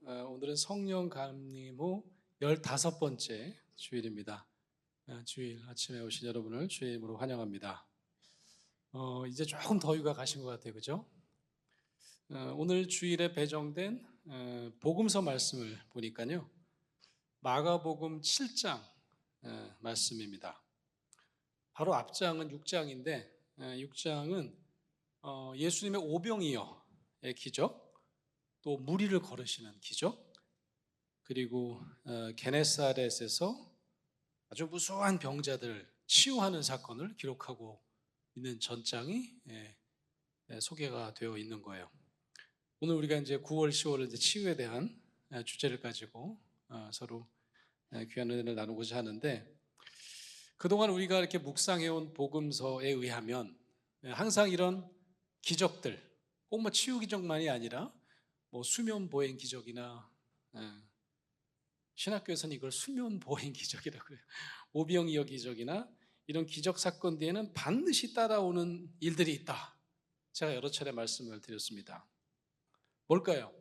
오늘은 성령 감림 후 15번째 주일입니다. 주일 아침에 오신 여러분을 주의 이름으로 환영합니다. 이제 조금 더위가 가신 것 같아요, 그죠? 오늘 주일에 배정된 복음서 말씀을 보니까요, 마가복음 7장 말씀입니다. 바로 앞장은 6장인데 6장은 예수님의 오병이어의 기적, 또 무리를 걸으시는 기적, 그리고 게네사렛에서 아주 무수한 병자들을 치유하는 사건을 기록하고 있는 전장이 소개가 되어 있는 거예요. 오늘 우리가 이제 9월, 10월은 이제 치유에 대한 주제를 가지고 서로 귀한 은혜를 나누고자 하는데, 그동안 우리가 이렇게 묵상해온 복음서에 의하면 항상 이런 기적들, 꼭 뭐 치유 기적만이 아니라 뭐 수면 보행 기적이나, 신학교에서는 이걸 수면 보행 기적이라고 해요. 오병이어 기적이나 이런 기적 사건 뒤에는 반드시 따라오는 일들이 있다. 제가 여러 차례 말씀을 드렸습니다. 뭘까요?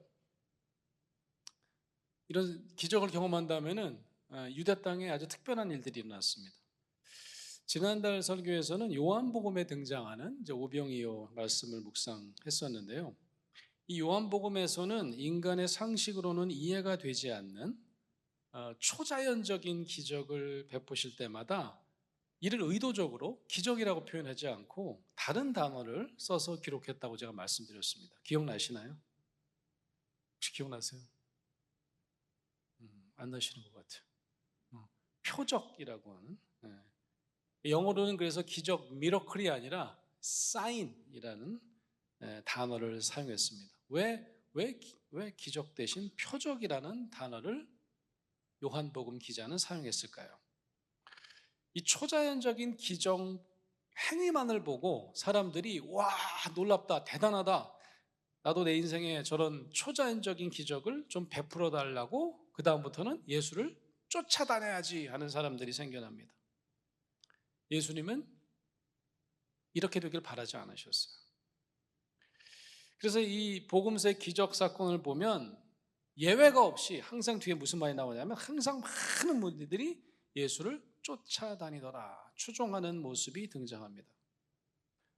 이런 기적을 경험한다면은 유대 땅에 아주 특별한 일들이 일어났습니다. 지난달 설교에서는 요한복음에 등장하는 이제 오병이어 말씀을 묵상했었는데요. 이 요한복음에서는 인간의 상식으로는 이해가 되지 않는 초자연적인 기적을 베푸실 때마다 이를 의도적으로 기적이라고 표현하지 않고 다른 단어를 써서 기록했다고 제가 말씀드렸습니다. 기억나시나요? 혹시 기억나세요? 안 나시는 것 같아요. 표적이라고 하는, 영어로는 그래서 기적, 미러클이 아니라 사인이라는 단어를 사용했습니다. 왜 기적 대신 표적이라는 단어를 요한복음 기자는 사용했을까요? 이 초자연적인 기적 행위만을 보고 사람들이 와, 놀랍다, 대단하다, 나도 내 인생에 저런 초자연적인 기적을 좀 베풀어 달라고 그 다음부터는 예수를 쫓아다녀야지 하는 사람들이 생겨납니다. 예수님은 이렇게 되길 바라지 않으셨어요. 그래서 이 복음서의 기적 사건을 보면 예외가 없이 항상 뒤에 무슨 말이 나오냐면 항상 많은 무리들이 예수를 쫓아다니더라, 추종하는 모습이 등장합니다.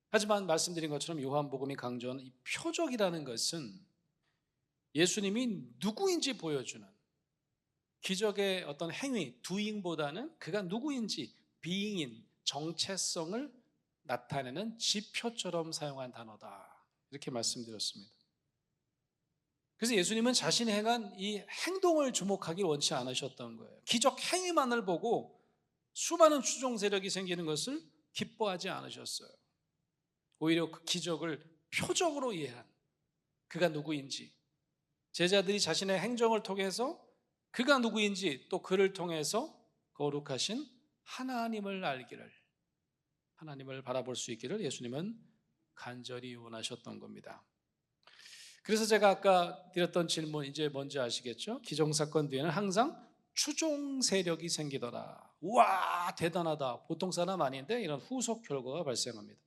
하지만 말씀드린 것처럼 요한복음이 강조하는 이 표적이라는 것은 예수님이 누구인지 보여주는 기적의 어떤 행위, doing보다는 그가 누구인지, being인 정체성을 나타내는 지표처럼 사용한 단어다, 이렇게 말씀드렸습니다. 그래서 예수님은 자신이 행한 이 행동을 주목하기 원치 않으셨던 거예요. 기적 행위만을 보고 수많은 추종 세력이 생기는 것을 기뻐하지 않으셨어요. 오히려 그 기적을 표적으로 이해한 그가 누구인지, 제자들이 자신의 행정을 통해서 그가 누구인지, 또 그를 통해서 거룩하신 하나님을 알기를, 하나님을 바라볼 수 있기를 예수님은 간절히 원하셨던 겁니다. 그래서 제가 아까 드렸던 질문 이제 뭔지 아시겠죠? 기정사건 뒤에는 항상 추종 세력이 생기더라. 우와, 대단하다, 보통 사람 아닌데, 이런 후속 결과가 발생합니다.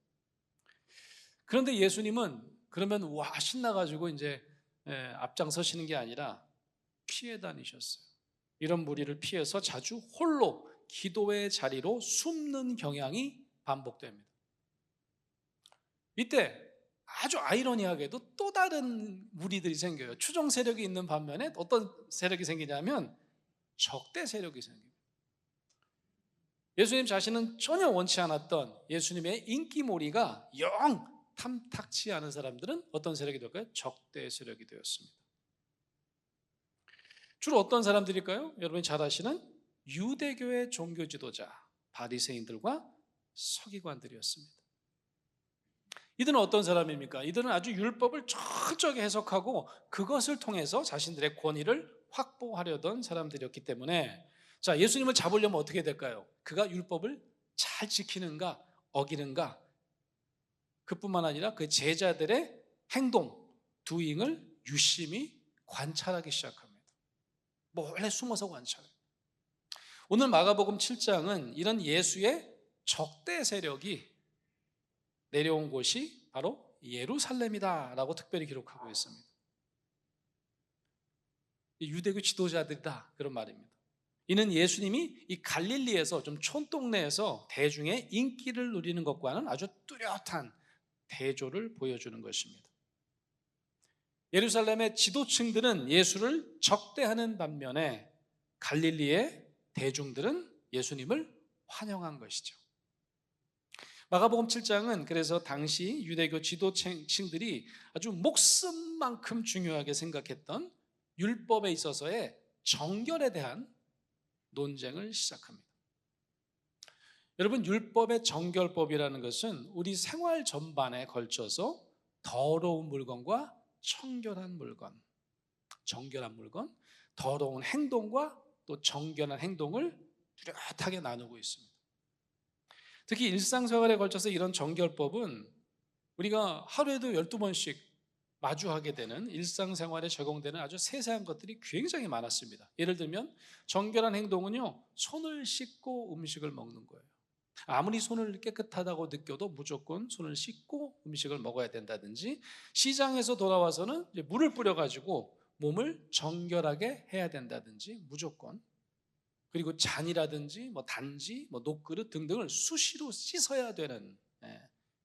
그런데 예수님은 그러면 와, 신나가지고 이제 앞장서시는 게 아니라 피해 다니셨어요. 이런 무리를 피해서 자주 홀로 기도의 자리로 숨는 경향이 반복됩니다. 이때 아주 아이러니하게도 또 다른 무리들이 생겨요. 추종 세력이 있는 반면에 어떤 세력이 생기냐면 적대 세력이 생깁니다. 예수님 자신은 전혀 원치 않았던 예수님의 인기몰이가 영 탐탁치 않은 사람들은 어떤 세력이 될까요? 적대 세력이 되었습니다. 주로 어떤 사람들일까요? 여러분이 잘 아시는 유대교의 종교 지도자 바리새인들과 서기관들이었습니다. 이들은 어떤 사람입니까? 이들은 아주 율법을 철저하게 해석하고 그것을 통해서 자신들의 권위를 확보하려던 사람들이었기 때문에, 자, 예수님을 잡으려면 어떻게 될까요? 그가 율법을 잘 지키는가 어기는가, 그뿐만 아니라 그 제자들의 행동, doing을 유심히 관찰하기 시작합니다. 몰래 숨어서 관찰해요. 오늘 마가복음 7장은 이런 예수의 적대 세력이 내려온 곳이 바로 예루살렘이다 라고 특별히 기록하고 있습니다. 유대교 지도자들이다, 그런 말입니다. 이는 예수님이 이 갈릴리에서 좀 촌동네에서 대중의 인기를 누리는 것과는 아주 뚜렷한 대조를 보여주는 것입니다. 예루살렘의 지도층들은 예수를 적대하는 반면에 갈릴리의 대중들은 예수님을 환영한 것이죠. 마가복음 7장은 그래서 당시 유대교 지도층들이 아주 목숨만큼 중요하게 생각했던 율법에 있어서의 정결에 대한 논쟁을 시작합니다. 여러분, 율법의 정결법이라는 것은 우리 생활 전반에 걸쳐서 더러운 물건과 청결한 물건, 정결한 물건, 더러운 행동과 또 정결한 행동을 뚜렷하게 나누고 있습니다. 특히 일상생활에 걸쳐서 이런 정결법은 우리가 하루에도 12번씩 마주하게 되는 일상생활에 적용되는 아주 세세한 것들이 굉장히 많았습니다. 예를 들면 정결한 행동은요, 손을 씻고 음식을 먹는 거예요. 아무리 손을 깨끗하다고 느껴도 무조건 손을 씻고 음식을 먹어야 된다든지, 시장에서 돌아와서는 이제 물을 뿌려가지고 몸을 정결하게 해야 된다든지 무조건, 그리고 잔이라든지 단지 녹그릇 등등을 수시로 씻어야 되는,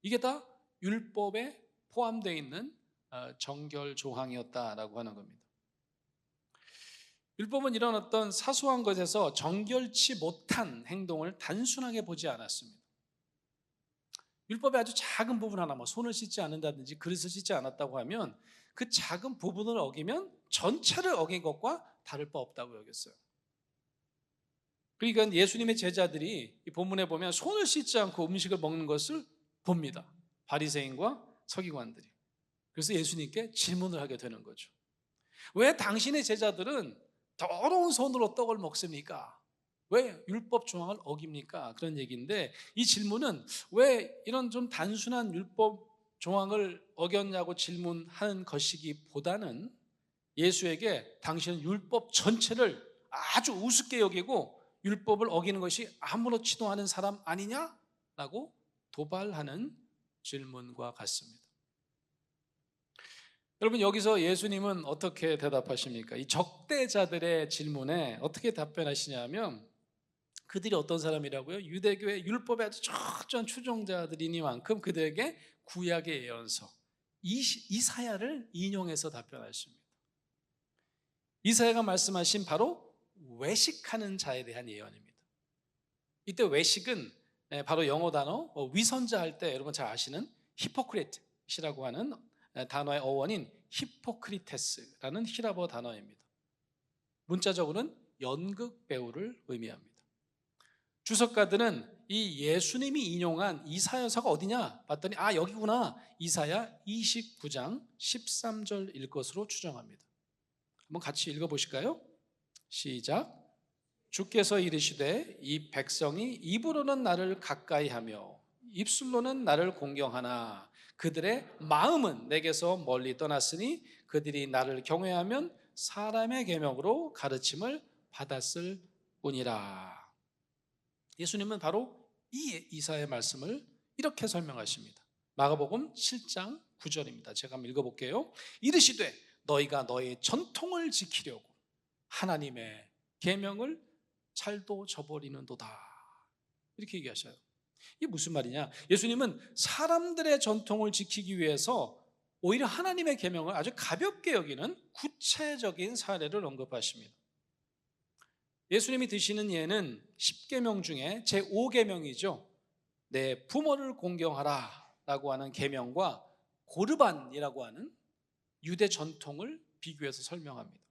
이게 다 율법에 포함되어 있는 정결 조항이었다라고 하는 겁니다. 율법은 이런 어떤 사소한 것에서 정결치 못한 행동을 단순하게 보지 않았습니다. 율법의 아주 작은 부분 하나, 손을 씻지 않는다든지 그릇을 씻지 않았다고 하면 그 작은 부분을 어기면 전체를 어긴 것과 다를 바 없다고 여겼어요. 그러니까 예수님의 제자들이 이 본문에 보면 손을 씻지 않고 음식을 먹는 것을 봅니다. 바리새인과 서기관들이. 그래서 예수님께 질문을 하게 되는 거죠. 왜 당신의 제자들은 더러운 손으로 떡을 먹습니까? 왜 율법 조항을 어깁니까? 그런 얘기인데, 이 질문은 왜 이런 좀 단순한 율법 조항을 어겼냐고 질문하는 것이기보다는 예수에게 당신은 율법 전체를 아주 우습게 여기고 율법을 어기는 것이 아무렇지도 않은 사람 아니냐라고 도발하는 질문과 같습니다. 여러분, 여기서 예수님은 어떻게 대답하십니까? 이 적대자들의 질문에 어떻게 답변하시냐면, 그들이 어떤 사람이라고요? 유대교의 율법의 아주 철저한 추종자들이니만큼 그들에게 구약의 예언서 이사야를 인용해서 답변하십니다. 이사야가 말씀하신 바로 외식하는 자에 대한 예언입니다. 이때 외식은 바로 영어 단어 위선자 할 때 여러분 잘 아시는 히포크리트이라고 하는 단어의 어원인 히포크리테스라는 히라버 단어입니다. 문자적으로는 연극 배우를 의미합니다. 주석가들은 이 예수님이 인용한 이사야서가 어디냐 봤더니 여기구나, 이사야 29장 13절일 것으로 추정합니다. 한번 같이 읽어보실까요? 시작. 주께서 이르시되 이 백성이 입으로는 나를 가까이하며 입술로는 나를 공경하나 그들의 마음은 내게서 멀리 떠났으니 그들이 나를 경외하면 사람의 계명으로 가르침을 받았을 뿐이라. 예수님은 바로 이 이사야의 말씀을 이렇게 설명하십니다. 마가복음 7장 9절입니다. 제가 한번 읽어볼게요. 이르시되 너희가 너희 전통을 지키려고 하나님의 계명을 잘도 저버리는도다. 이렇게 얘기하셔요. 이게 무슨 말이냐? 예수님은 사람들의 전통을 지키기 위해서 오히려 하나님의 계명을 아주 가볍게 여기는 구체적인 사례를 언급하십니다. 예수님이 드시는 예는 10계명 중에 제5계명이죠. 내 부모를 공경하라 라고 하는 계명과 고르반이라고 하는 유대 전통을 비교해서 설명합니다.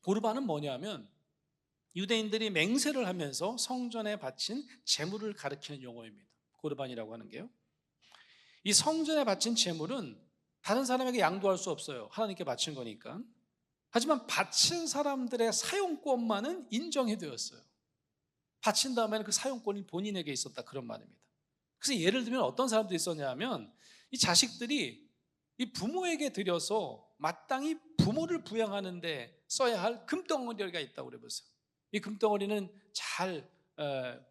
고르반은 뭐냐면 유대인들이 맹세를 하면서 성전에 바친 제물을 가리키는 용어입니다. 고르반이라고 하는 게요. 이 성전에 바친 제물은 다른 사람에게 양도할 수 없어요. 하나님께 바친 거니까. 하지만 바친 사람들의 사용권만은 인정해 두었어요. 바친 다음에는 그 사용권이 본인에게 있었다, 그런 말입니다. 그래서 예를 들면 어떤 사람들이 있었냐면 이 자식들이 이 부모에게 드려서 마땅히 부모를 부양하는 데 써야 할 금덩어리가 있다고 그래보세요. 이 금덩어리는 잘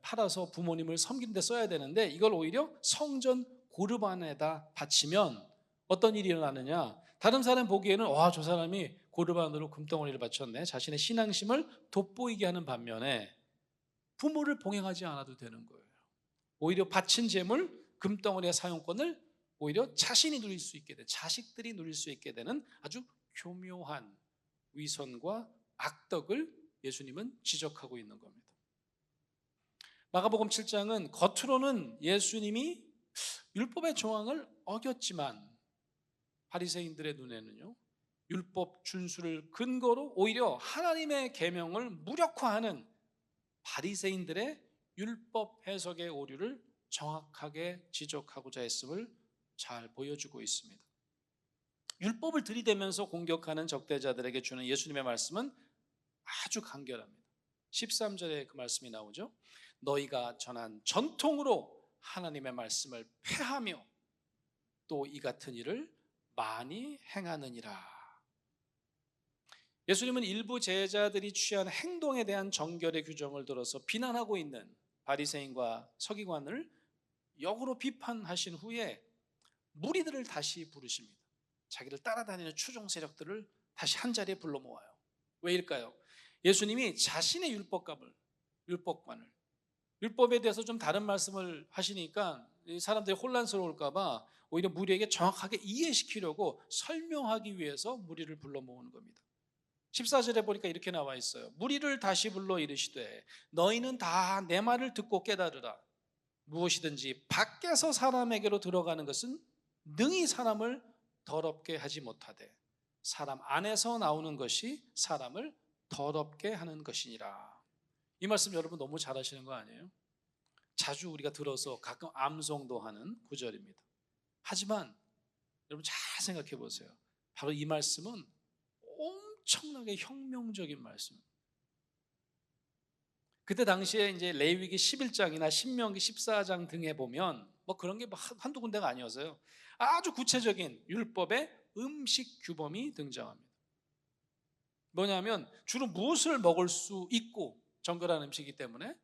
팔아서 부모님을 섬기는 데 써야 되는데 이걸 오히려 성전 고르반에다 바치면 어떤 일이 일어나느냐, 다른 사람 보기에는 저 사람이 고르반으로 금덩어리를 바쳤네. 자신의 신앙심을 돋보이게 하는 반면에 부모를 봉행하지 않아도 되는 거예요. 오히려 바친 재물, 금덩어리의 사용권을 오히려 자신이 누릴 수 있게 된, 자식들이 누릴 수 있게 되는 아주 교묘한 위선과 악덕을 예수님은 지적하고 있는 겁니다. 마가복음 7장은 겉으로는 예수님이 율법의 조항을 어겼지만 바리새인들의 눈에는요, 율법 준수를 근거로 오히려 하나님의 계명을 무력화하는 바리새인들의 율법 해석의 오류를 정확하게 지적하고자 했음을 잘 보여주고 있습니다. 율법을 들이대면서 공격하는 적대자들에게 주는 예수님의 말씀은 아주 간결합니다. 13절에 그 말씀이 나오죠. 너희가 전한 전통으로 하나님의 말씀을 폐하며 또 이 같은 일을 많이 행하느니라. 예수님은 일부 제자들이 취한 행동에 대한 정결의 규정을 들어서 비난하고 있는 바리새인과 서기관을 역으로 비판하신 후에 무리들을 다시 부르십니다. 자기를 따라다니는 추종 세력들을 다시 한자리에 불러 모아요. 왜일까요? 예수님이 자신의 율법관을 율법에 대해서 좀 다른 말씀을 하시니까 사람들이 혼란스러울까 봐 오히려 무리에게 정확하게 이해시키려고 설명하기 위해서 무리를 불러 모으는 겁니다. 14절에 보니까 이렇게 나와 있어요. 무리를 다시 불러 이르시되 너희는 다 내 말을 듣고 깨달으라. 무엇이든지 밖에서 사람에게로 들어가는 것은 능히 사람을 더럽게 하지 못하되 사람 안에서 나오는 것이 사람을 더럽게 하는 것이니라. 이 말씀 여러분 너무 잘 아시는 거 아니에요? 자주 우리가 들어서 가끔 암송도 하는 구절입니다. 하지만 여러분 잘 생각해 보세요. 바로 이 말씀은 엄청나게 혁명적인 말씀. 그때 당시에 이제 레위기 11장이나 신명기 14장 등에 보면 뭐 그런 게 한두 군데가 아니어서요. 아주 구체적인 율법의 음식 규범이 등장합니다. 뭐냐면 주로 무엇을 먹을 수 있고 정결한 음식이기 때문에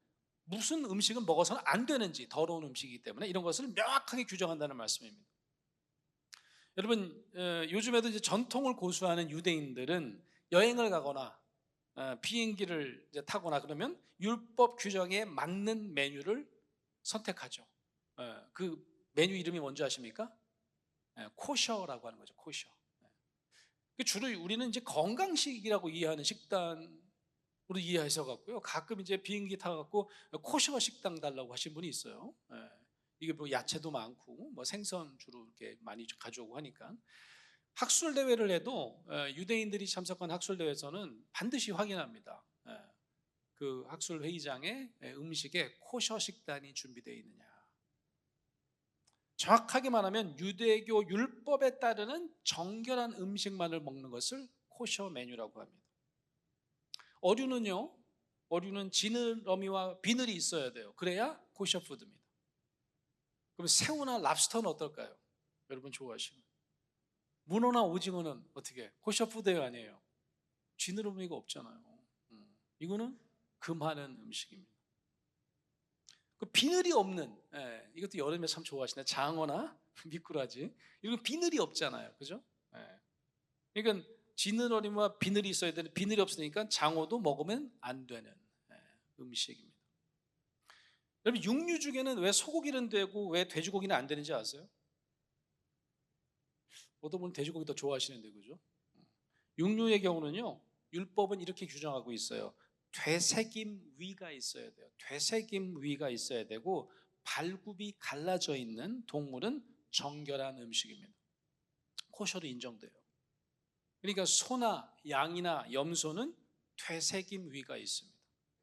무슨 음식은 먹어서는 안 되는지 더러운 음식이기 때문에 이런 것을 명확하게 규정한다는 말씀입니다. 여러분 요즘에도 이제 전통을 고수하는 유대인들은 여행을 가거나 비행기를 이제 타거나 그러면 율법 규정에 맞는 메뉴를 선택하죠. 그 메뉴 이름이 뭔지 아십니까? 코셔라고 하는 거죠. 코셔. 주로 우리는 이제 건강식이라고 이해하는 식단으로 이해해서 갖고요. 가끔 이제 비행기 타갖고 코셔 식당 달라고 하신 분이 있어요. 이게 뭐 야채도 많고 뭐 생선 주로 이렇게 많이 가져오고 하니까. 학술 대회를 해도 유대인들이 참석한 학술 대회에서는 반드시 확인합니다. 그 학술 회의장에 음식에 코셔 식단이 준비되어 있느냐. 정확하게 말하면 유대교 율법에 따르는 정결한 음식만을 먹는 것을 코셔 메뉴라고 합니다. 어류는 지느러미와 비늘이 있어야 돼요. 그래야 코셔 푸드입니다. 그럼 새우나 랍스터는 어떨까요? 여러분 좋아하시는 문어나 오징어는 어떻게? 코셔 푸드예요, 아니에요? 지느러미가 없잖아요. 이거는 금하는 음식입니다. 그 비늘이 없는, 이것도 여름에 참 좋아하시네. 장어나 미꾸라지. 이건 비늘이 없잖아요. 그죠? 그러니까 지느러미와 비늘이 있어야 되는데 비늘이 없으니까 장어도 먹으면 안 되는 음식입니다. 여러분 육류 중에는 왜 소고기는 되고 왜 돼지고기는 안 되는지 아세요? 어떤 분은 돼지고기 더 좋아하시는데 그죠? 육류의 경우는요, 율법은 이렇게 규정하고 있어요. 되새김 위가 있어야 돼요. 되새김 위가 있어야 되고 발굽이 갈라져 있는 동물은 정결한 음식입니다. 코셔로 인정돼요. 그러니까 소나 양이나 염소는 되새김 위가 있습니다.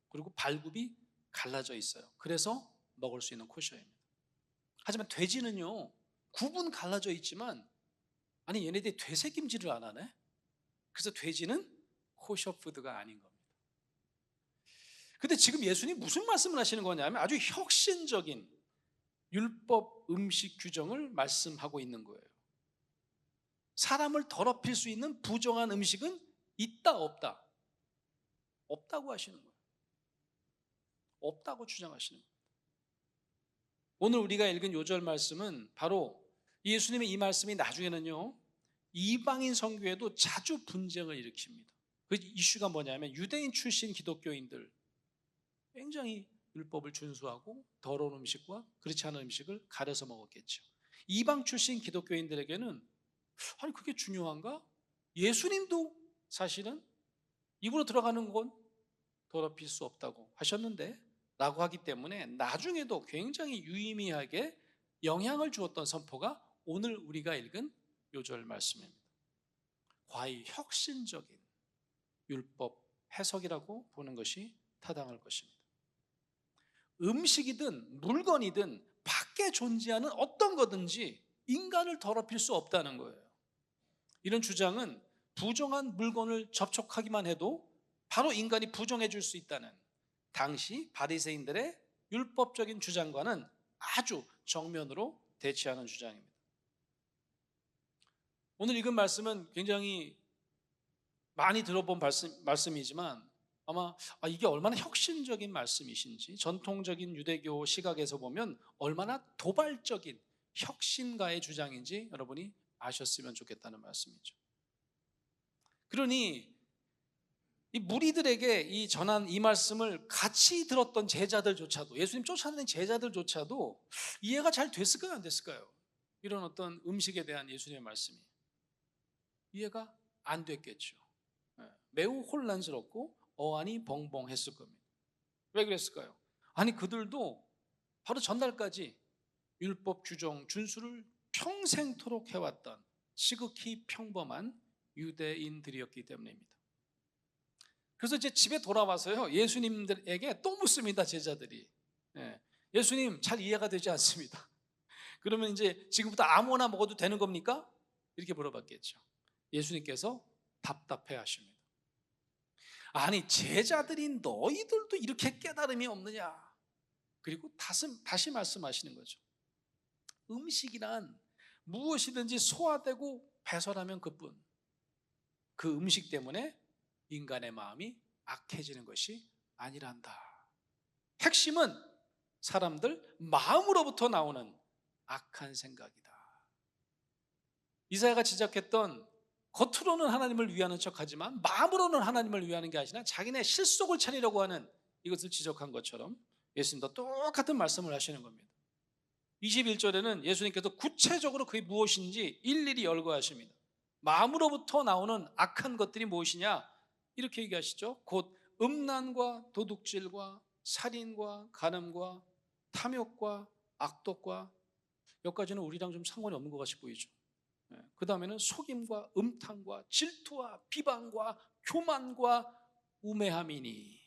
그리고 발굽이 갈라져 있어요. 그래서 먹을 수 있는 코셔입니다. 하지만 돼지는요, 굽은 갈라져 있지만 아니 얘네들이 되새김질을 안 하네. 그래서 돼지는 코셔 푸드가 아닌 겁니다. 근데 지금 예수님 무슨 말씀을 하시는 거냐면 아주 혁신적인 율법 음식 규정을 말씀하고 있는 거예요. 사람을 더럽힐 수 있는 부정한 음식은 있다 없다? 없다고 하시는 거예요. 없다고 주장하시는 거예요. 오늘 우리가 읽은 요절 말씀은 바로 예수님의 이 말씀이 나중에는요 이방인 선교에도 자주 분쟁을 일으킵니다. 그 이슈가 뭐냐면 유대인 출신 기독교인들 굉장히 율법을 준수하고 더러운 음식과 그렇지 않은 음식을 가려서 먹었겠죠. 이방 출신 기독교인들에게는 아니 그게 중요한가? 예수님도 사실은 입으로 들어가는 건 더럽힐 수 없다고 하셨는데 라고 하기 때문에 나중에도 굉장히 유의미하게 영향을 주었던 선포가 오늘 우리가 읽은 요절 말씀입니다. 과히 혁신적인 율법 해석이라고 보는 것이 타당할 것입니다. 음식이든 물건이든 밖에 존재하는 어떤 거든지 인간을 더럽힐 수 없다는 거예요. 이런 주장은 부정한 물건을 접촉하기만 해도 바로 인간이 부정해 줄 수 있다는 당시 바리새인들의 율법적인 주장과는 아주 정면으로 대치하는 주장입니다. 오늘 읽은 말씀은 굉장히 많이 들어본 말씀이지만 아마 이게 얼마나 혁신적인 말씀이신지 전통적인 유대교 시각에서 보면 얼마나 도발적인 혁신가의 주장인지 여러분이 아셨으면 좋겠다는 말씀이죠. 그러니 이 무리들에게 이 전한 이 말씀을 같이 들었던 제자들조차도 예수님 쫓아내는 제자들조차도 이해가 잘 됐을까요? 안 됐을까요? 이런 어떤 음식에 대한 예수님의 말씀이 이해가 안 됐겠죠. 매우 혼란스럽고 어안이 벙벙했을 겁니다. 왜 그랬을까요? 아니 그들도 바로 전날까지 율법 규정 준수를 평생토록 해왔던 지극히 평범한 유대인들이었기 때문입니다. 그래서 이제 집에 돌아와서요 예수님들에게 또 묻습니다. 제자들이 예수님 잘 이해가 되지 않습니다. 그러면 이제 지금부터 아무거나 먹어도 되는 겁니까? 이렇게 물어봤겠죠. 예수님께서 답답해 하십니다. 아니 제자들인 너희들도 이렇게 깨달음이 없느냐. 그리고 다시 말씀하시는 거죠. 음식이란 무엇이든지 소화되고 배설하면 그뿐. 그 음식 때문에 인간의 마음이 악해지는 것이 아니란다. 핵심은 사람들 마음으로부터 나오는 악한 생각이다. 이사야가 지적했던 겉으로는 하나님을 위하는 척하지만 마음으로는 하나님을 위하는 게 아니라 자기네 실속을 차리려고 하는 이것을 지적한 것처럼 예수님도 똑같은 말씀을 하시는 겁니다. 21절에는 예수님께서 구체적으로 그게 무엇인지 일일이 열거하십니다. 마음으로부터 나오는 악한 것들이 무엇이냐? 이렇게 얘기하시죠. 곧 음란과 도둑질과 살인과 간음과 탐욕과 악독과 여기까지는 우리랑 좀 상관이 없는 것 같이 보이죠. 그 다음에는 속임과 음탕과 질투와 비방과 교만과 우매함이니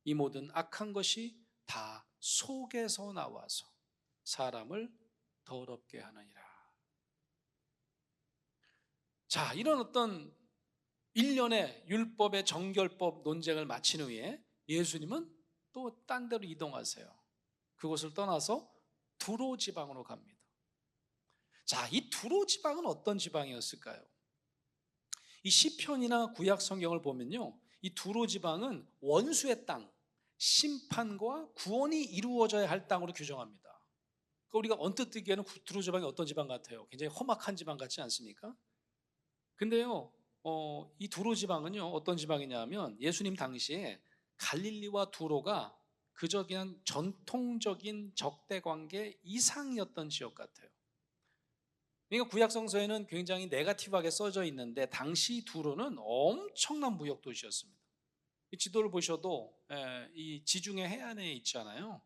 이 모든 악한 것이 다 속에서 나와서 사람을 더럽게 하느니라. 자, 이런 어떤 일련의 율법의 정결법 논쟁을 마친 후에 예수님은 또 딴 데로 이동하세요. 그곳을 떠나서 두로 지방으로 갑니다. 자, 이 두로 지방은 어떤 지방이었을까요? 이 시편이나 구약 성경을 보면요, 이 두로 지방은 원수의 땅, 심판과 구원이 이루어져야 할 땅으로 규정합니다. 그러니까 우리가 언뜻 듣기에는 두로 지방이 어떤 지방 같아요? 굉장히 험악한 지방 같지 않습니까? 근데요, 이 두로 지방은요 어떤 지방이냐면 예수님 당시에 갈릴리와 두로가 그저 그냥 전통적인 적대관계 이상이었던 지역 같아요. 그러니까 구약성서에는 굉장히 네거티브하게 써져 있는데 당시 두로는 엄청난 무역 도시였습니다. 이 지도를 보셔도 이 지중해 해안에 있잖아요.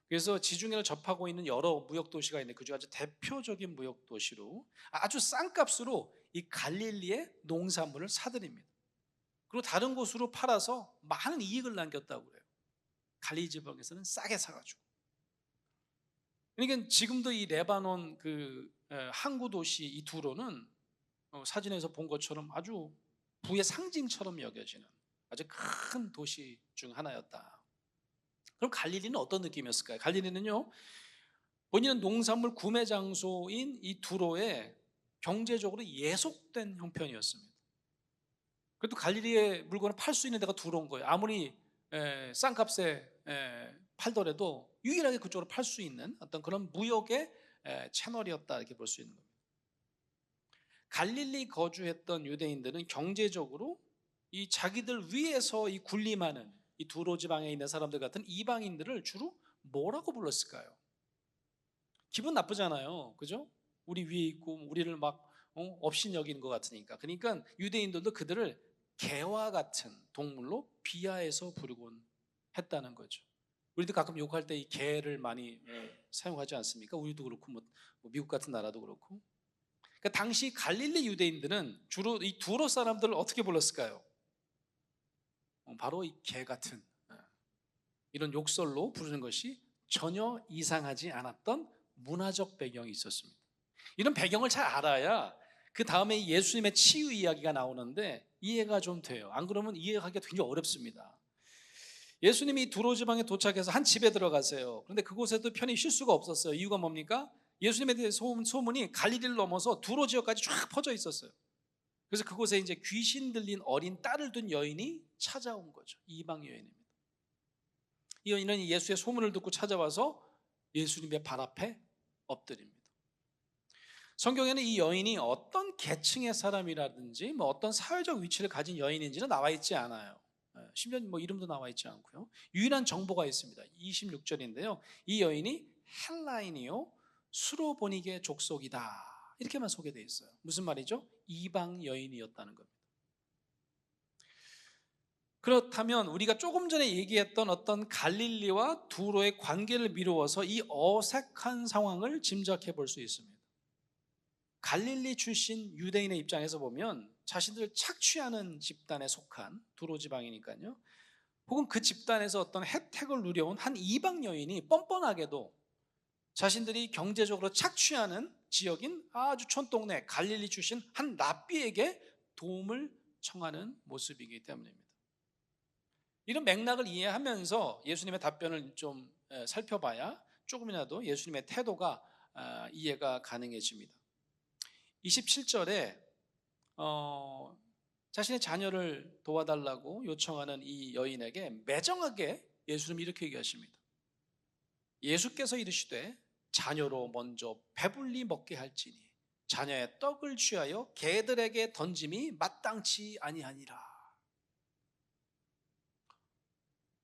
그래서 지중해를 접하고 있는 여러 무역 도시가 있는데 그중 아주 대표적인 무역 도시로 아주 싼 값으로 이 갈릴리의 농산물을 사들입니다. 그리고 다른 곳으로 팔아서 많은 이익을 남겼다고 그래요. 갈릴리 지방에서는 싸게 사가지고. 그러니까 지금도 이 레바논 그 항구 도시 이 두로는 사진에서 본 것처럼 아주 부의 상징처럼 여겨지는 아주 큰 도시 중 하나였다. 그럼 갈릴리는 어떤 느낌이었을까요? 갈릴리는요, 본인은 농산물 구매 장소인 이 두로에 경제적으로 예속된 형편이었습니다. 그래도 갈릴리의 물건을 팔 수 있는 데가 두로인 거예요. 아무리 싼 값에 팔더라도 유일하게 그쪽으로 팔 수 있는 어떤 그런 무역의 채널이었다 이렇게 볼 수 있는 겁니다. 갈릴리 거주했던 유대인들은 경제적으로 이 자기들 위에서 이 군림하는 이 두로 지방에 있는 사람들 같은 이방인들을 주로 뭐라고 불렀을까요? 기분 나쁘잖아요. 그죠? 우리 위에 있고 우리를 막 업신 여기는 것 같으니까. 그러니까 유대인들도 그들을 개와 같은 동물로 비하해서 부르곤 했다는 거죠. 우리도 가끔 욕할 때 이 개를 많이 사용하지 않습니까? 우리도 그렇고 뭐 미국 같은 나라도 그렇고. 그러니까 당시 갈릴리 유대인들은 주로 이 두로 사람들을 어떻게 불렀을까요? 바로 이 개 같은 이런 욕설로 부르는 것이 전혀 이상하지 않았던 문화적 배경이 있었습니다. 이런 배경을 잘 알아야 그 다음에 예수님의 치유 이야기가 나오는데 이해가 좀 돼요. 안 그러면 이해하기가 굉장히 어렵습니다. 예수님이 두로 지방에 도착해서 한 집에 들어가세요. 그런데 그곳에도 편히 쉴 수가 없었어요. 이유가 뭡니까? 예수님에 대해 소문이 갈릴리를 넘어서 두로 지역까지 쫙 퍼져 있었어요. 그래서 그곳에 이제 귀신 들린 어린 딸을 둔 여인이 찾아온 거죠. 이방 여인입니다. 이 여인은 예수의 소문을 듣고 찾아와서 예수님의 발 앞에 엎드립니다. 성경에는 이 여인이 어떤 계층의 사람이라든지 뭐 어떤 사회적 위치를 가진 여인인지는 나와 있지 않아요. 심지어 뭐 이름도 나와 있지 않고요. 유일한 정보가 있습니다. 26절인데요. 이 여인이 헬라인이요 수로보니게 족속이다. 이렇게만 소개되어 있어요. 무슨 말이죠? 이방 여인이었다는 겁니다. 그렇다면 우리가 조금 전에 얘기했던 어떤 갈릴리와 두로의 관계를 미루어서 이 어색한 상황을 짐작해 볼 수 있습니다. 갈릴리 출신 유대인의 입장에서 보면 자신들을 착취하는 집단에 속한 두로 지방이니까요. 혹은 그 집단에서 어떤 혜택을 누려온 한 이방 여인이 뻔뻔하게도 자신들이 경제적으로 착취하는 지역인 아주 촌동네 갈릴리 출신 한 랍비에게 도움을 청하는 모습이기 때문입니다. 이런 맥락을 이해하면서 예수님의 답변을 좀 살펴봐야 조금이라도 예수님의 태도가 이해가 가능해집니다. 27절에 자신의 자녀를 도와달라고 요청하는 이 여인에게 매정하게 예수님이 이렇게 얘기하십니다. 예수께서 이르시되 자녀로 먼저 배불리 먹게 할지니 자녀의 떡을 취하여 개들에게 던짐이 마땅치 아니하니라.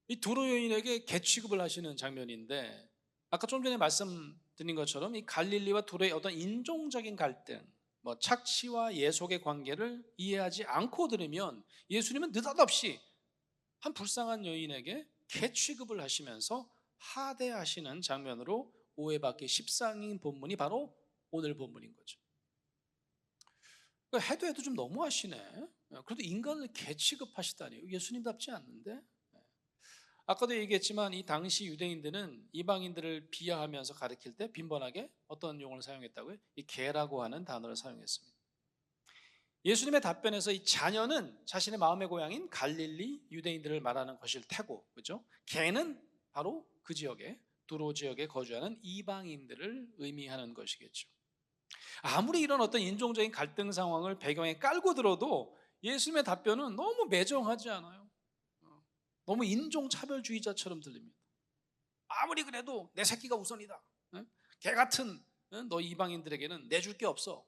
이 두로 여인에게 개 취급을 하시는 장면인데 아까 좀 전에 말씀드린 것처럼 이 갈릴리와 두로의 어떤 인종적인 갈등, 뭐 착취와 예속의 관계를 이해하지 않고 들으면 예수님은 느닷없이 한 불쌍한 여인에게 개 취급을 하시면서 하대하시는 장면으로 오해받기 십상인 본문이 바로 오늘 본문인 거죠. 해도 해도 좀 너무하시네. 그래도 인간을 개 취급하시다니 예수님답지 않는데. 아까도 얘기했지만 이 당시 유대인들은 이방인들을 비하하면서 가리킬 때 빈번하게 어떤 용어를 사용했다고요? 이 개라고 하는 단어를 사용했습니다. 예수님의 답변에서 이 자녀는 자신의 마음의 고향인 갈릴리 유대인들을 말하는 것일 테고, 그죠? 개는 바로 그 지역에 두로 지역에 거주하는 이방인들을 의미하는 것이겠죠. 아무리 이런 어떤 인종적인 갈등 상황을 배경에 깔고 들어도 예수님의 답변은 너무 매정하지 않아요. 너무 인종차별주의자처럼 들립니다. 아무리 그래도 내 새끼가 우선이다. 개 같은 너 이방인들에게는 내줄 게 없어.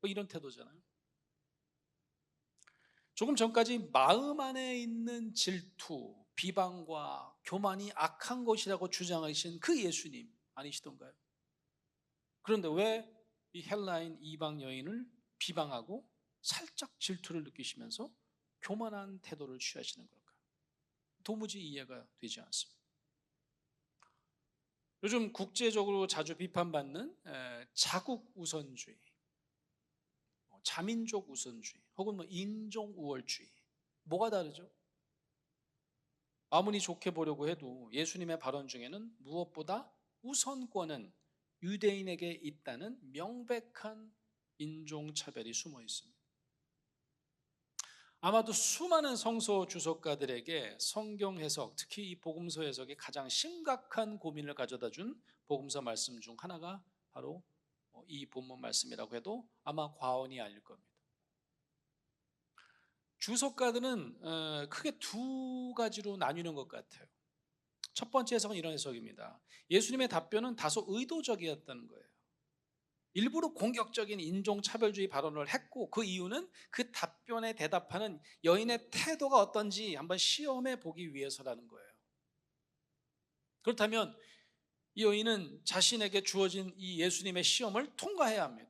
뭐 이런 태도잖아요. 조금 전까지 마음 안에 있는 질투, 비방과 교만이 악한 것이라고 주장하신 그 예수님 아니시던가요? 그런데 왜 이 헬라인 이방 여인을 비방하고 살짝 질투를 느끼시면서 교만한 태도를 취하시는 걸까요? 도무지 이해가 되지 않습니다. 요즘 국제적으로 자주 비판받는 자국 우선주의, 자민족 우선주의, 혹은 뭐 인종 우월주의, 뭐가 다르죠? 아무리 좋게 보려고 해도 예수님의 발언 중에는 무엇보다 우선권은 유대인에게 있다는 명백한 인종차별이 숨어 있습니다. 아마도 수많은 성서 주석가들에게 성경 해석, 특히 이 복음서 해석에 가장 심각한 고민을 가져다 준 복음서 말씀 중 하나가 바로 이 본문 말씀이라고 해도 아마 과언이 아닐 겁니다. 주석가들은 크게 두 가지로 나뉘는 것 같아요. 첫 번째 해석은 이런 해석입니다. 예수님의 답변은 다소 의도적이었다는 거예요. 일부러 공격적인 인종차별주의 발언을 했고, 그 이유는 그 답변에 대답하는 여인의 태도가 어떤지 한번 시험해 보기 위해서라는 거예요. 그렇다면 이 여인은 자신에게 주어진 이 예수님의 시험을 통과해야 합니다.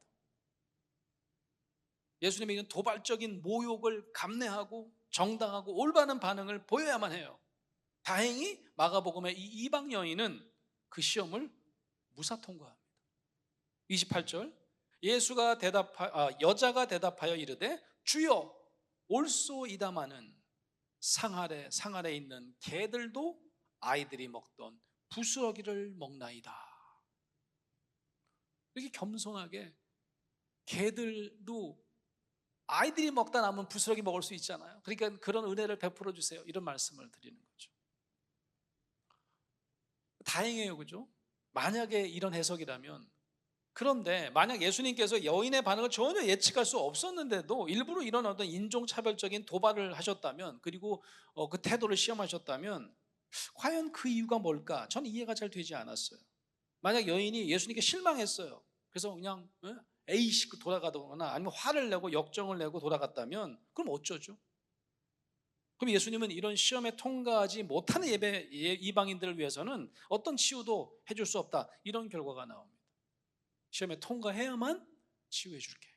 예수님의 이런 도발적인 모욕을 감내하고 정당하고 올바른 반응을 보여야만 해요. 다행히 마가복음의 이 이방 여인은 그 시험을 무사 통과합니다. 28절, 여자가 대답하여 이르되 주여 올소이다마는 상 아래 있는 개들도 아이들이 먹던 부스러기를 먹나이다. 이렇게 겸손하게, 개들도 아이들이 먹다 남은 부스러기 먹을 수 있잖아요. 그러니까 그런 은혜를 베풀어 주세요, 이런 말씀을 드리는 거죠. 다행이에요, 그죠? 만약에 이런 해석이라면. 그런데 만약 예수님께서 여인의 반응을 전혀 예측할 수 없었는데도 일부러 이런 어떤 인종차별적인 도발을 하셨다면, 그리고 그 태도를 시험하셨다면 과연 그 이유가 뭘까? 저는 이해가 잘 되지 않았어요. 만약 여인이 예수님께 실망했어요. 그래서 그냥 A식 돌아가거나 아니면 화를 내고 역정을 내고 돌아갔다면 그럼 어쩌죠? 그럼 예수님은 이런 시험에 통과하지 못하는 이방인들을 위해서는 어떤 치유도 해줄 수 없다, 이런 결과가 나옵니다. 시험에 통과해야만 치유해 줄게.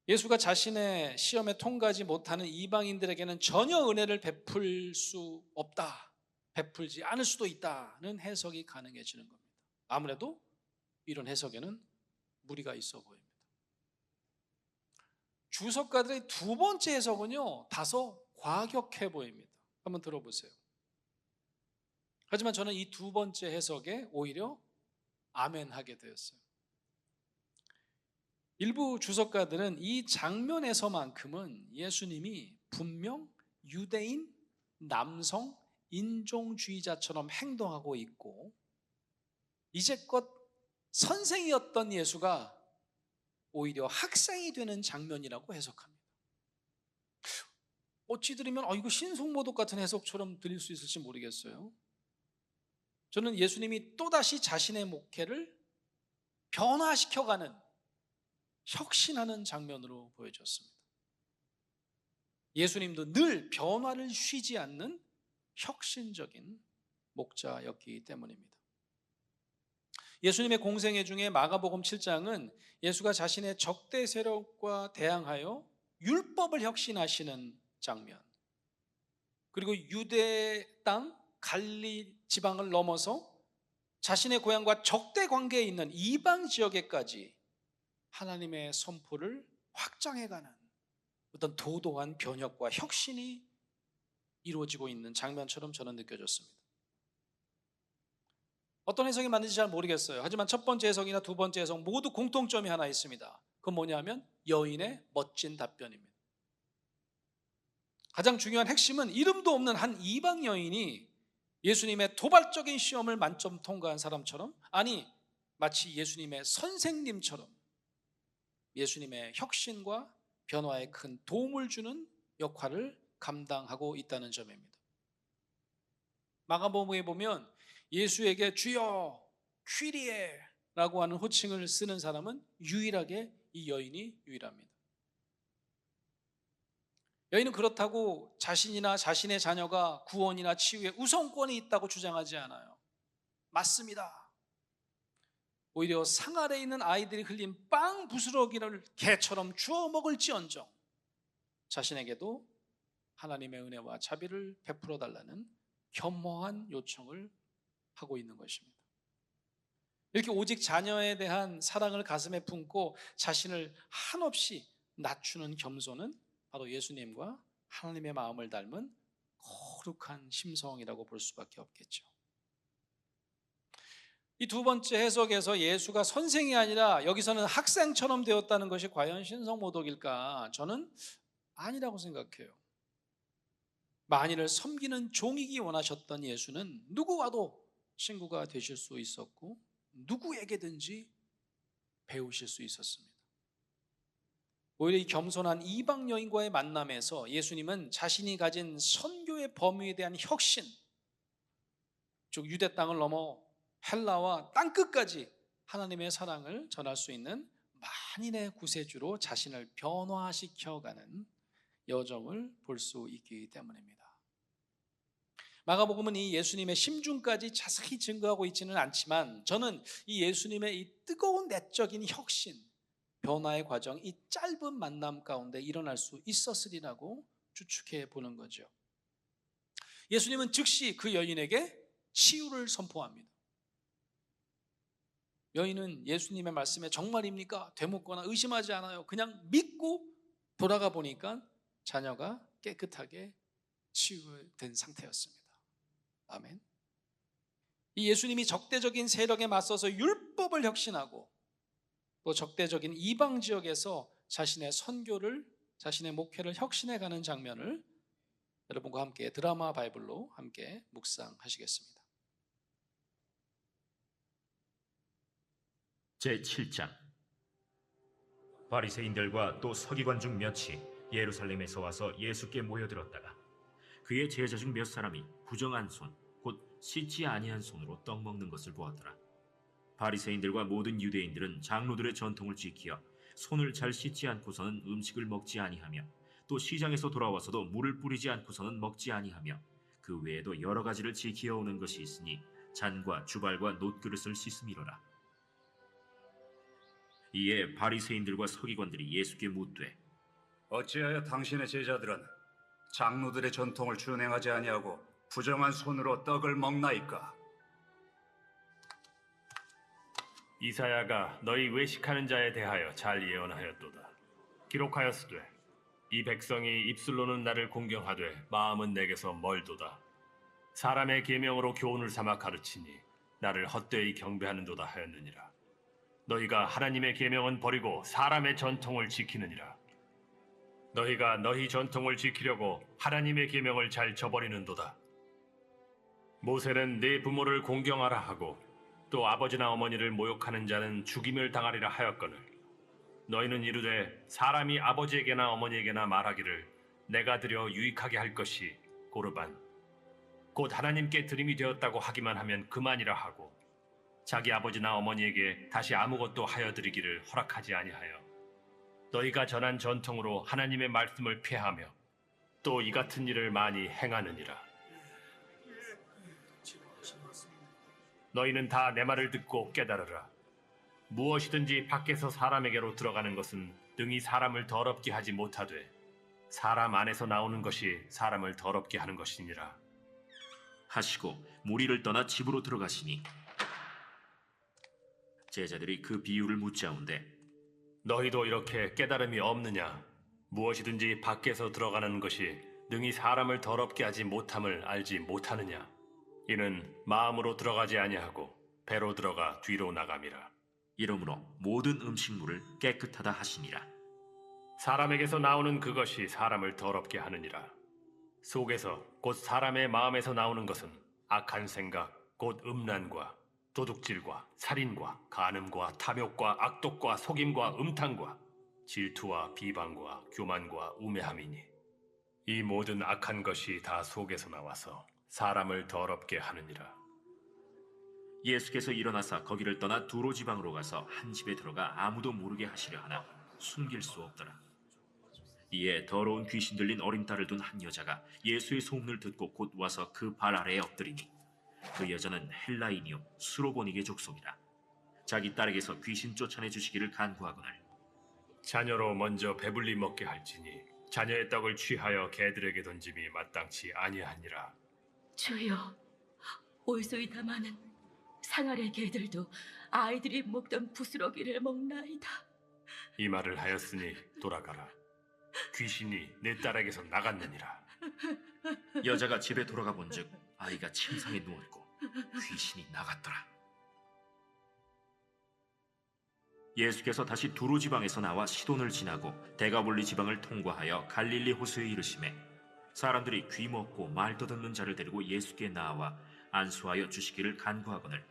예수가 자신의 시험에 통과하지 못하는 이방인들에게는 전혀 은혜를 베풀 수 없다, 베풀지 않을 수도 있다는 해석이 가능해지는 겁니다. 아무래도 이런 해석에는 무리가 있어 보입니다. 주석가들의 두 번째 해석은요, 다소 과격해 보입니다. 한번 들어보세요. 하지만 저는 이 두 번째 해석에 오히려 아멘하게 되었어요. 일부 주석가들은 이 장면에서만큼은 예수님이 분명 유대인 남성 인종주의자처럼 행동하고 있고, 이제껏 선생이었던 예수가 오히려 학생이 되는 장면이라고 해석합니다. 어찌 들으면 이거 신성모독 같은 해석처럼 들릴 수 있을지 모르겠어요. 저는 예수님이 또다시 자신의 목회를 변화시켜가는, 혁신하는 장면으로 보여졌습니다. 예수님도 늘 변화를 쉬지 않는 혁신적인 목자였기 때문입니다. 예수님의 공생애 중에 마가복음 7장은 예수가 자신의 적대 세력과 대항하여 율법을 혁신하시는 장면, 그리고 유대 땅 갈릴리 지방을 넘어서 자신의 고향과 적대 관계에 있는 이방 지역에까지 하나님의 선포를 확장해가는 어떤 도도한 변혁과 혁신이 이루어지고 있는 장면처럼 저는 느껴졌습니다. 어떤 해석이 맞는지 잘 모르겠어요. 하지만 첫 번째 해석이나 두 번째 해석 모두 공통점이 하나 있습니다. 그건 뭐냐면 여인의 멋진 답변입니다. 가장 중요한 핵심은 이름도 없는 한 이방 여인이 예수님의 도발적인 시험을 만점 통과한 사람처럼, 아니 마치 예수님의 선생님처럼 예수님의 혁신과 변화에 큰 도움을 주는 역할을 감당하고 있다는 점입니다. 마가복음에 보면 예수에게 주여 퀴리에 라고 하는 호칭을 쓰는 사람은 유일하게 이 여인이 유일합니다. 여인은 그렇다고 자신이나 자신의 자녀가 구원이나 치유에 우선권이 있다고 주장하지 않아요. 맞습니다. 오히려 상 아래에 있는 아이들이 흘린 빵 부스러기를 개처럼 주워 먹을지언정 자신에게도 하나님의 은혜와 자비를 베풀어 달라는 겸허한 요청을 하고 있는 것입니다. 이렇게 오직 자녀에 대한 사랑을 가슴에 품고 자신을 한없이 낮추는 겸손은 바로 예수님과 하나님의 마음을 닮은 거룩한 심성이라고 볼 수밖에 없겠죠. 이 두 번째 해석에서 예수가 선생이 아니라 여기서는 학생처럼 되었다는 것이 과연 신성모독일까? 저는 아니라고 생각해요. 만인을 섬기는 종이기 원하셨던 예수는 누구와도 친구가 되실 수 있었고 누구에게든지 배우실 수 있었습니다. 오히려 이 겸손한 이방 여인과의 만남에서 예수님은 자신이 가진 선교의 범위에 대한 혁신, 즉 유대 땅을 넘어 헬라와 땅끝까지 하나님의 사랑을 전할 수 있는 만인의 구세주로 자신을 변화시켜가는 여정을 볼 수 있기 때문입니다. 마가복음은 이 예수님의 심중까지 자세히 증거하고 있지는 않지만 저는 이 예수님의 이 뜨거운 내적인 혁신, 변화의 과정, 이 짧은 만남 가운데 일어날 수 있었으리라고 추측해 보는 거죠. 예수님은 즉시 그 여인에게 치유를 선포합니다. 여인은 예수님의 말씀에 정말입니까? 되묻거나 의심하지 않아요. 그냥 믿고 돌아가 보니까 자녀가 깨끗하게 치유된 상태였습니다. 아멘. 이 예수님이 적대적인 세력에 맞서서 율법을 혁신하고 또 적대적인 이방 지역에서 자신의 선교를, 자신의 목회를 혁신해가는 장면을 여러분과 함께 드라마 바이블로 함께 묵상하시겠습니다. 제7장. 바리새인들과 또 서기관 중 몇이 예루살렘에서 와서 예수께 모여들었다가 그의 제자 중 몇 사람이 부정한 손, 곧 씻지 아니한 손으로 떡 먹는 것을 보았더라. 바리새인들과 모든 유대인들은 장로들의 전통을 지키어 손을 잘 씻지 않고서는 음식을 먹지 아니하며 또 시장에서 돌아와서도 물을 뿌리지 않고서는 먹지 아니하며 그 외에도 여러 가지를 지키어 오는 것이 있으니 잔과 주발과 놋그릇을 씻음이로라. 이에 바리새인들과 서기관들이 예수께 묻되 어찌하여 당신의 제자들은 장로들의 전통을 준행하지 아니하고 부정한 손으로 떡을 먹나이까? 이사야가 너희 외식하는 자에 대하여 잘 예언하였도다. 기록하였으되 이 백성이 입술로는 나를 공경하되 마음은 내게서 멀도다. 사람의 계명으로 교훈을 삼아 가르치니 나를 헛되이 경배하는도다 하였느니라. 너희가 하나님의 계명은 버리고 사람의 전통을 지키느니라. 너희가 너희 전통을 지키려고 하나님의 계명을 잘 저버리는도다. 모세는 네 부모를 공경하라 하고 또 아버지나 어머니를 모욕하는 자는 죽임을 당하리라 하였거늘 너희는 이르되 사람이 아버지에게나 어머니에게나 말하기를 내가 드려 유익하게 할 것이 고르반 곧 하나님께 드림이 되었다고 하기만 하면 그만이라 하고 자기 아버지나 어머니에게 다시 아무것도 하여 드리기를 허락하지 아니하여 너희가 전한 전통으로 하나님의 말씀을 폐하며 또 이 같은 일을 많이 행하느니라. 너희는 다 내 말을 듣고 깨달으라. 무엇이든지 밖에서 사람에게로 들어가는 것은 능히 사람을 더럽게 하지 못하되 사람 안에서 나오는 것이 사람을 더럽게 하는 것이니라. 하시고 무리를 떠나 집으로 들어가시니 제자들이 그 비유를 묻자온데 너희도 이렇게 깨달음이 없느냐? 무엇이든지 밖에서 들어가는 것이 능히 사람을 더럽게 하지 못함을 알지 못하느냐? 이는 마음으로 들어가지 아니하고 배로 들어가 뒤로 나감이라. 이러므로 모든 음식물을 깨끗하다 하시니라. 사람에게서 나오는 그것이 사람을 더럽게 하느니라. 속에서 곧 사람의 마음에서 나오는 것은 악한 생각, 곧 음란과 도둑질과 살인과 간음과 탐욕과 악독과 속임과 음탕과 질투와 비방과 교만과 우매함이니 이 모든 악한 것이 다 속에서 나와서 사람을 더럽게 하느니라. 예수께서 일어나사 거기를 떠나 두로 지방으로 가서 한 집에 들어가 아무도 모르게 하시려 하나 숨길 수 없더라. 이에 더러운 귀신 들린 어린 딸을 둔 한 여자가 예수의 소문을 듣고 곧 와서 그 발 아래에 엎드리니 그 여자는 헬라인이요 수로보니게 족속이라. 자기 딸에게서 귀신 쫓아내 주시기를 간구하거늘 자녀로 먼저 배불리 먹게 할지니 자녀의 떡을 취하여 개들에게 던짐이 마땅치 아니하니라. 주여, 올소이다 마는 상아래 개들도 아이들이 먹던 부스러기를 먹나이다. 이 말을 하였으니 돌아가라. 귀신이 내 딸에게서 나갔느니라. 여자가 집에 돌아가 본즉 아이가 침상에 누워있고 귀신이 나갔더라. 예수께서 다시 두로 지방에서 나와 시돈을 지나고 데가볼리 지방을 통과하여 갈릴리 호수에 이르시매 사람들이 귀 먹고 말 떠듣는 자를 데리고 예수께 나와 안수하여 주시기를 간구하거늘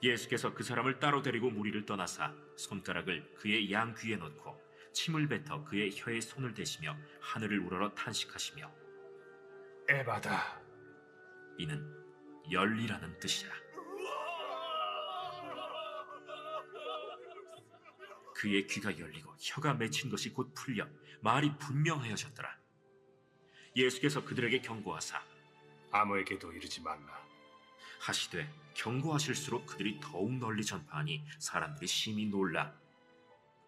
예수께서 그 사람을 따로 데리고 무리를 떠나사 손가락을 그의 양 귀에 넣고 침을 뱉어 그의 혀에 손을 대시며 하늘을 우러러 탄식하시며 에바다. 이는 열리라는 뜻이라. 그의 귀가 열리고 혀가 맺힌 것이 곧 풀려 말이 분명하여졌더라. 예수께서 그들에게 경고하사 아무에게도 이르지 말라. 하시되 경고하실수록 그들이 더욱 널리 전파하니 사람들이 심히 놀라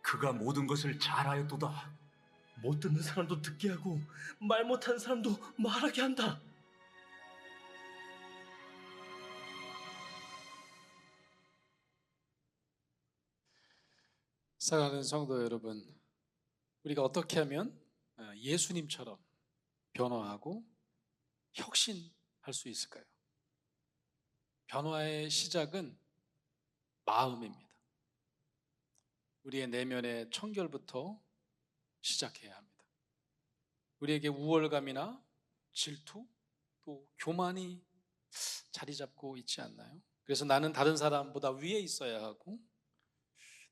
그가 모든 것을 잘하였도다. 못 듣는 사람도 듣게 하고 말 못하는 사람도 말하게 한다. 사랑하는 성도 여러분, 우리가 어떻게 하면 예수님처럼 변화하고 혁신할 수 있을까요? 변화의 시작은 마음입니다. 우리의 내면의 청결부터 시작해야 합니다. 우리에게 우월감이나 질투, 또 교만이 자리 잡고 있지 않나요? 그래서 나는 다른 사람보다 위에 있어야 하고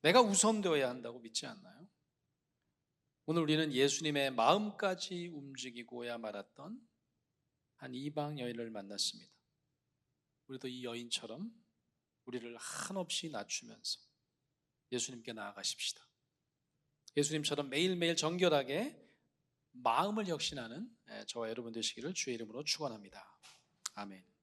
내가 우선되어야 한다고 믿지 않나요? 오늘 우리는 예수님의 마음까지 움직이고야 말았던 한 이방 여인을 만났습니다. 우리도 이 여인처럼 우리를 한없이 낮추면서 예수님께 나아가십시다. 예수님처럼 매일매일 정결하게 마음을 혁신하는 저와 여러분 되시기를 주의 이름으로 축원합니다. 아멘.